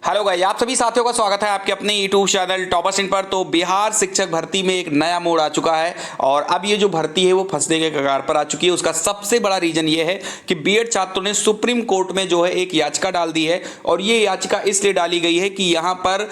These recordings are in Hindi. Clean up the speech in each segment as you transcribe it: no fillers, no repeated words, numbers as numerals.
हेलो गाइस, आप सभी साथियों का स्वागत है आपके अपने यूट्यूब चैनल टॉपर स्टैंड पर। तो बिहार शिक्षक भर्ती में एक नया मोड़ आ चुका है और अब ये जो भर्ती है वो फंसने के कगार पर आ चुकी है। उसका सबसे बड़ा रीजन ये है कि बीएड छात्रों ने सुप्रीम कोर्ट में जो है एक याचिका डाल दी है और ये याचिका इसलिए डाली गई है कि यहाँ पर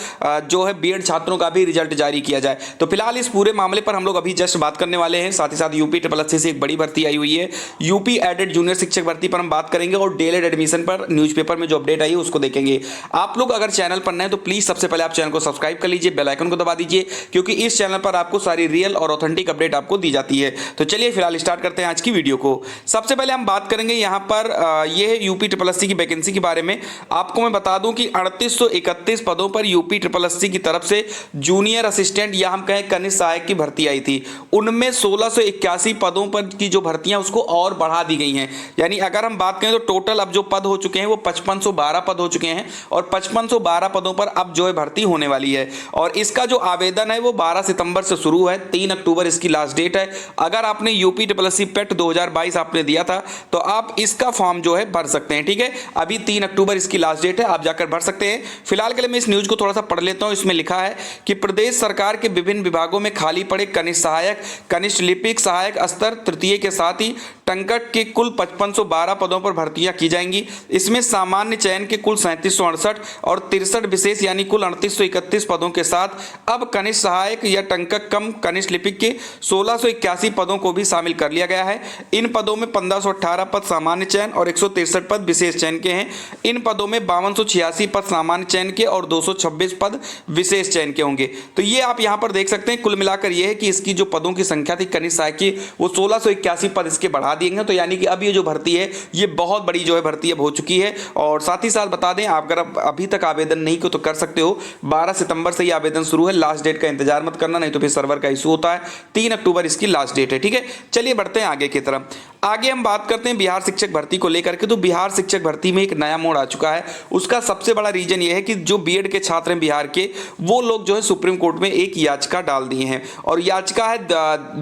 जो है बीएड छात्रों का भी रिजल्ट जारी किया जाए। तो फिलहाल इस पूरे मामले पर हम लोग अभी जस्ट बात करने वाले हैं। साथ ही साथ यूपी SSSC से एक बड़ी भर्ती आई हुई है, यूपी एडेड जूनियर शिक्षक भर्ती पर हम बात करेंगे और डीएलएड एडमिशन पर न्यूज़पेपर में जो अपडेट आई है उसको देखेंगे। आप लोग अगर चैनल पर नए हैं तो प्लीज सबसे पहले आप चैनल को सब्सक्राइब कर लीजिए, बेल आइकन को दबा दीजिए, क्योंकि इस चैनल पर आपको सारी रियल और ऑथेंटिक अपडेट आपको दी जाती है। तो चलिए फिलहाल स्टार्ट करते हैं आज की वीडियो को। सबसे पहले हम बात करेंगे यहाँ पर यह है यूपी SSSC की वैकेंसी के बारे में। आपको मैं बता दूं कि 3831 पदों पर यूपी SSSC की तरफ से जूनियर असिस्टेंट या हम कहें कनिष्ठ सहायक की भर्ती आई थी। उनमें 1681 पदों पर की जो भर्तियां उसको और बढ़ा दी गई हैं। यानी अगर हम बात करें तो टोटल अब जो पद हो चुके हैं वो 5512 पद हो चुके हैं और 5512 पदों पर अब जो है भर्ती होने वाली है। और इसका जो आवेदन है वो 12 सितंबर से शुरू है, 3 अक्टूबर इसकी लास्ट डेट है। अगर आपने यूपी SSSC पेट 2022 आपने दिया था तो आप इसका फॉर्म जो है भर सकते हैं। ठीक है, अभी 3 अक्टूबर इसकी लास्ट डेट है, आप जाकर भर सकते हैं। फिलहाल के लिए मैं इस न्यूज को थोड़ा सा पढ़ लेता हूं। इसमें लिखा है कि प्रदेश सरकार के विभिन्न विभागों में खाली पड़े कनिष्ठ सहायक, कनिष्ठ लिपिक सहायक स्तर तृतीय के साथ ही टंकट के कुल 5512 पदों पर भर्तियां की जाएंगी। इसमें सामान्य चयन के कुल 3768 और 63 विशेष यानी कुल 3831 पदों के साथ अब कनिष्ठ सहायक या टंकक कम कनिष्ठ लिपिक के 1681 पदों को भी शामिल कर लिया गया है। इन पदों में 1518 पद सामान्य चयन और 163 पद विशेष चयन के हैं। इन पदों में 5286 पद सामान्य चयन के और 226 पद विशेष चयन के होंगे। तो ये आप यहाँ पर देख सकते हैं। कुल मिलाकर यह है कि इसकी जो पदों की संख्या थी कनिष्ठ सहायक की वो 1681 पद इसके बढ़ा दिए गए। तो यानी कि अब ये जो भर्ती है ये बहुत बड़ी जो है भर्ती अब हो चुकी है। और साथ ही साथ बता दें, आप अगर अभी तक आवेदन नहीं किया तो कर सकते हो। 12 सितंबर से ये आवेदन शुरू है, लास्ट डेट का इंतजार मत करना, नहीं तो फिर सर्वर का इशू होता है। 3 अक्टूबर इसकी लास्ट डेट है। ठीक है, चलिए बढ़ते हैं आगे की तरफ। आगे हम बात करते हैं बिहार शिक्षक भर्ती को लेकर के। तो बिहार शिक्षक भर्ती में एक नया मोड़ आ चुका है। उसका सबसे बड़ा रीजन ये है कि जो बीएड के छात्र हैं बिहार के, वो लोग जो है सुप्रीम कोर्ट में एक याचिका डाल दिए हैं और याचिका है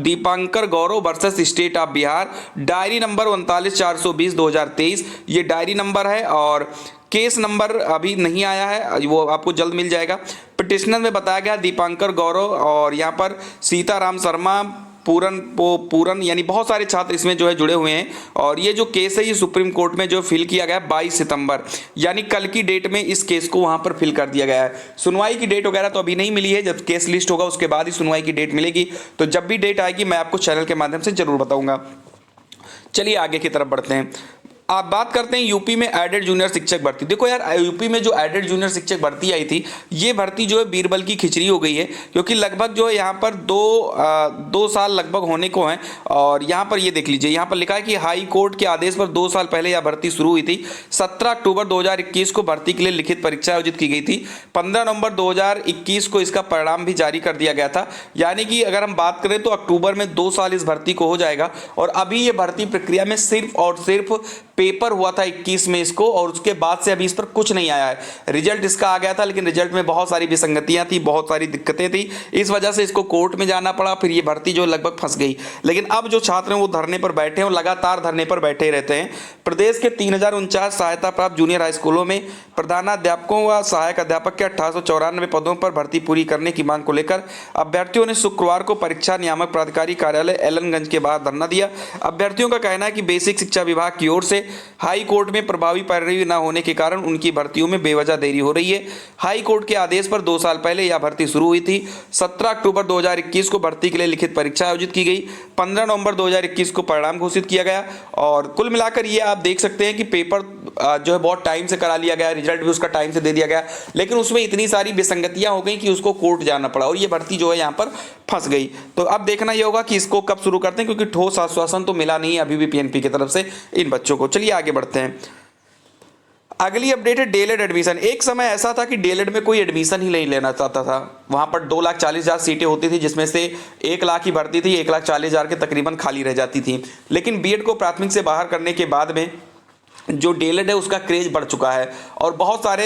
Deepankar Gaurav versus state of Bihar, diary number 39/420/2023। ये डायरी नंबर है और केस नंबर अभी नहीं आया है, वो आपको जल्द मिल जाएगा। पिटिशनर में बताया गया दीपांकर गौरव और यहाँ पर सीताराम शर्मा पूरन यानी बहुत सारे छात्र इसमें जो है जुड़े हुए हैं। और ये जो केस है ये सुप्रीम कोर्ट में जो फिल किया गया है 22 सितंबर यानी कल की डेट में इस केस को वहां पर फिल कर दिया गया है। सुनवाई की डेट वगैरह तो अभी नहीं मिली है, जब केस लिस्ट होगा उसके बाद ही सुनवाई की डेट मिलेगी। तो जब भी डेट आएगी मैं आपको चैनल के माध्यम से जरूर बताऊंगा। चलिए आगे की तरफ बढ़ते हैं। आप बात करते हैं यूपी में एडेड जूनियर शिक्षक भर्ती। देखो यार, यूपी में जो एडेड जूनियर शिक्षक भर्ती आई थी ये भर्ती जो है बीरबल की खिचड़ी हो गई है, क्योंकि लगभग जो है यहाँ पर दो साल लगभग होने को हैं। और यहाँ पर ये देख लीजिए, यहाँ पर लिखा है कि हाई कोर्ट के आदेश पर 2 साल पहले यह भर्ती शुरू हुई थी। 17 अक्टूबर 2021 को भर्ती के लिए लिखित परीक्षा आयोजित की गई थी। 15 नवंबर 2021 को इसका परिणाम भी जारी कर दिया गया था। यानी कि अगर हम बात करें तो अक्टूबर में 2 साल इस भर्ती को हो जाएगा। और अभी ये भर्ती प्रक्रिया में सिर्फ और सिर्फ पेपर हुआ था 21 में इसको, और उसके बाद से अभी इस पर कुछ नहीं आया है। रिजल्ट इसका आ गया था लेकिन रिजल्ट में बहुत सारी विसंगतियां थी, बहुत सारी दिक्कतें थी, इस वजह से इसको कोर्ट में जाना पड़ा। फिर ये भर्ती जो लगभग फंस गई। लेकिन अब जो छात्र हैं वो धरने पर बैठे हैं और लगातार धरने पर बैठे रहते हैं। प्रदेश के 3049 सहायता प्राप्त जूनियर हाई स्कूलों में प्रधानाध्यापकों व सहायक अध्यापक के 1894 पदों पर भर्ती पूरी करने की मांग को लेकर अभ्यर्थियों ने शुक्रवार को परीक्षा नियामक प्राधिकारी कार्यालय एलनगंज के बाहर धरना दिया। अभ्यर्थियों का कहना है कि बेसिक शिक्षा विभाग की ओर से हाई कोर्ट में प्रभावी पैरवी न होने के कारण उनकी भर्तियों में बेवजह देरी हो रही है। हाई कोर्ट के आदेश पर 2 साल पहले यह भर्ती शुरू हुई थी। 17 अक्टूबर 2021 को भर्ती के लिए लिखित परीक्षा आयोजित की गई। 15 नवंबर 2021 को परिणाम घोषित किया गया। और कुल मिलाकर ये आप देख सकते हैं कि पेपर जो है बहुत टाइम से करा लिया गया, रिजल्ट भी उसका टाइम से दे दिया गया, लेकिन उसमें इतनी सारी विसंगतियां हो गई कि उसको कोर्ट जाना पड़ा और ये भर्ती जो है यहाँ पर फंस गई। तो अब देखना ये होगा कि इसको कब शुरू करते हैं, क्योंकि ठोस आश्वासन तो मिला नहीं है अभी भी पीएनपी की तरफ से इन बच्चों को। चलिए आगे बढ़ते हैं। अगली अपडेट है डीएलएड एडमिशन। एक समय ऐसा था कि डीएलएड में कोई एडमिशन ही नहीं लेना चाहता था। वहां पर 2,40,000 सीटें होती थी, जिसमें से 1 लाख ही भर्ती थी, 1,40,000 के तकरीबन खाली रह जाती थी। लेकिन बीएड को प्राथमिक से बाहर करने के बाद में जो डीएलएड है उसका क्रेज बढ़ चुका है और बहुत सारे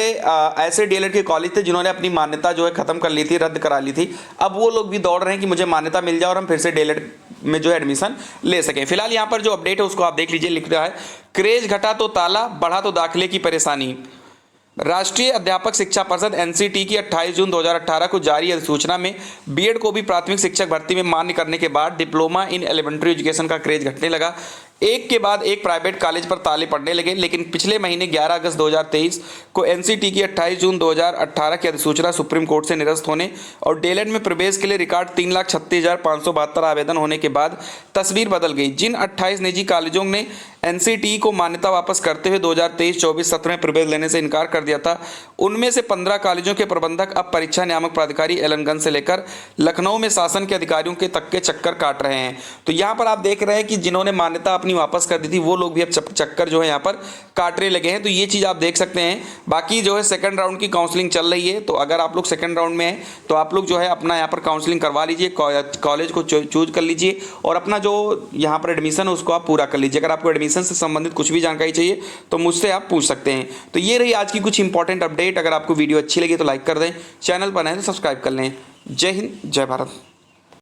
ऐसे डीएलएड के कॉलेज थे जिन्होंने अपनी मान्यता जो है खत्म कर ली थी, रद्द करा ली थी। अब वो लोग भी दौड़ रहे हैं कि मुझे मान्यता मिल जाए और हम फिर से डीएलएड में जो है एडमिशन ले सकें। फिलहाल यहाँ पर जो अपडेट है उसको आप देख लीजिए। लिख रहा है क्रेज घटा तो ताला, बढ़ा तो दाखिले की परेशानी। राष्ट्रीय अध्यापक शिक्षा परिषद एनसीटी की 28 जून 2018 को जारी अधिसूचना में बीएड को भी प्राथमिक शिक्षक भर्ती में मान्य करने के बाद डिप्लोमा इन एलिमेंट्री एजुकेशन का क्रेज घटने लगा। एक के बाद एक प्राइवेट कॉलेज पर ताले पड़ने लगे, लेकिन पिछले महीने 11 अगस्त 2023 को एनसीटी की 28 जून 2018 की अधिसूचना सुप्रीम कोर्ट से निरस्त होने और डीएलएड में प्रवेश के लिए रिकॉर्ड 3,36,572 आवेदन होने के बाद तस्वीर बदल गई। जिन 28 निजी कॉलेजों ने एनसीटी को मान्यता वापस करते हुए 2023-24 सत्र में प्रवेश लेने से इनकार कर दिया था, उनमें से 15 कॉलेजों के प्रबंधक अब परीक्षा नियामक प्राधिकारी एलनगंज से लेकर लखनऊ में शासन के अधिकारियों के तक के चक्कर काट रहे हैं। तो यहाँ पर आप देख रहे हैं कि जिन्होंने मान्यता अपनी वापस कर दी थी वो लोग भी अब चक्कर जो है यहाँ पर काटने लगे हैं। तो ये चीज़ आप देख सकते हैं। बाकी जो है सेकंड राउंड की काउंसलिंग चल रही है, तो अगर आप लोग सेकंड राउंड में हैं तो आप लोग जो है अपना यहाँ पर काउंसलिंग करवा लीजिए, कॉलेज को चूज कर लीजिए और अपना जो यहाँ पर एडमिशन है उसको आप पूरा कर लीजिए। अगर आपको एडमिशन से संबंधित कुछ भी जानकारी चाहिए तो मुझसे आप पूछ सकते हैं। तो ये रही आज की कुछ इंपॉर्टेंट अपडेट। अगर आपको वीडियो अच्छी लगी तो लाइक कर दें, चैनल पर नए तो सब्सक्राइब कर लें। जय हिंद, जय भारत।